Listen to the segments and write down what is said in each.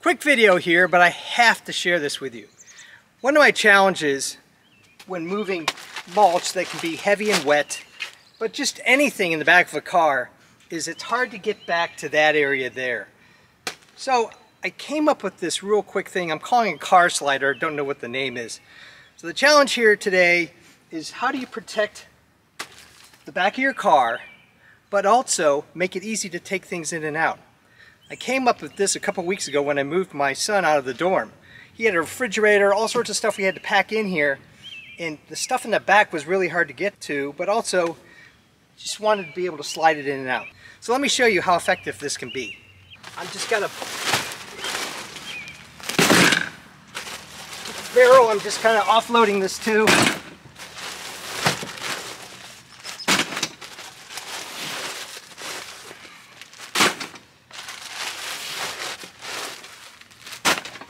Quick video here, but I have to share this with you. One of my challenges when moving mulch that can be heavy and wet, but just anything in the back of a car, is it's hard to get back to that area there. So I came up with this real quick thing. I'm calling it a car slider. Don't know what the name is. So the challenge here today is how do you protect the back of your car, but also make it easy to take things in and out. I came up with this a couple weeks ago when I moved my son out of the dorm. He had a refrigerator, all sorts of stuff we had to pack in here, and the stuff in the back was really hard to get to, but also just wanted to be able to slide it in and out. So let me show you how effective this can be. I'm just got a barrel I'm just kind of offloading this to.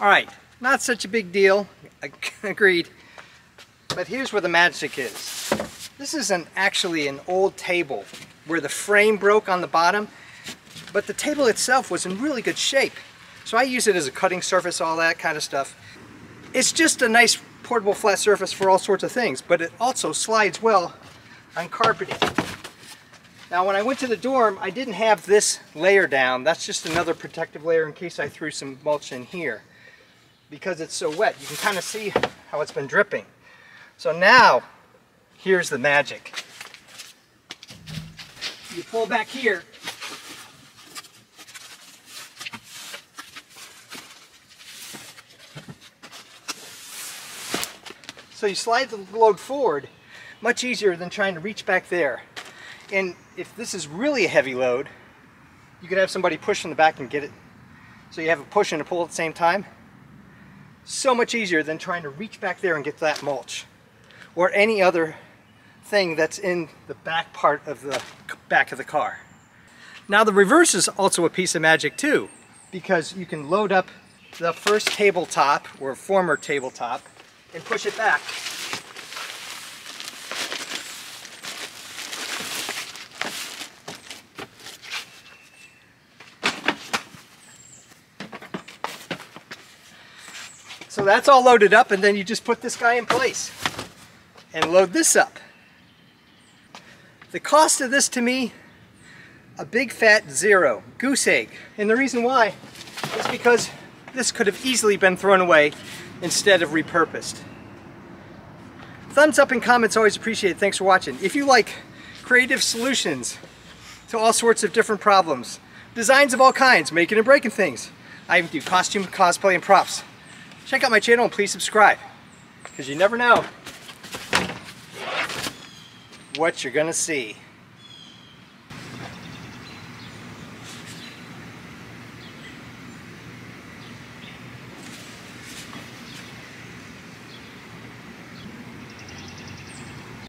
Alright, not such a big deal, agreed, but here's where the magic is. This is actually an old table where the frame broke on the bottom, but the table itself was in really good shape. So I use it as a cutting surface, all that kind of stuff. It's just a nice portable flat surface for all sorts of things, but it also slides well on carpeting. Now when I went to the dorm, I didn't have this layer down. That's just another protective layer in case I threw some mulch in here. Because it's so wet, you can kind of see how it's been dripping. So now, here's the magic. You pull back here, so you slide the load forward, much easier than trying to reach back there. And if this is really a heavy load, you could have somebody push in the back and get it. So you have a push and a pull at the same time. So much easier than trying to reach back there and get that mulch or any other thing that's in the back part of the back of the car. Now the reverse is also a piece of magic too, because you can load up the first tabletop or former tabletop and push it back. So that's all loaded up, and then you just put this guy in place and load this up. The cost of this to me, a big fat zero, goose egg. And the reason why is because this could have easily been thrown away instead of repurposed. Thumbs up and comments always appreciated. Thanks for watching. If you like creative solutions to all sorts of different problems, designs of all kinds, making and breaking things, I even do costume, cosplay, and props. Check out my channel and please subscribe, because you never know what you're gonna see.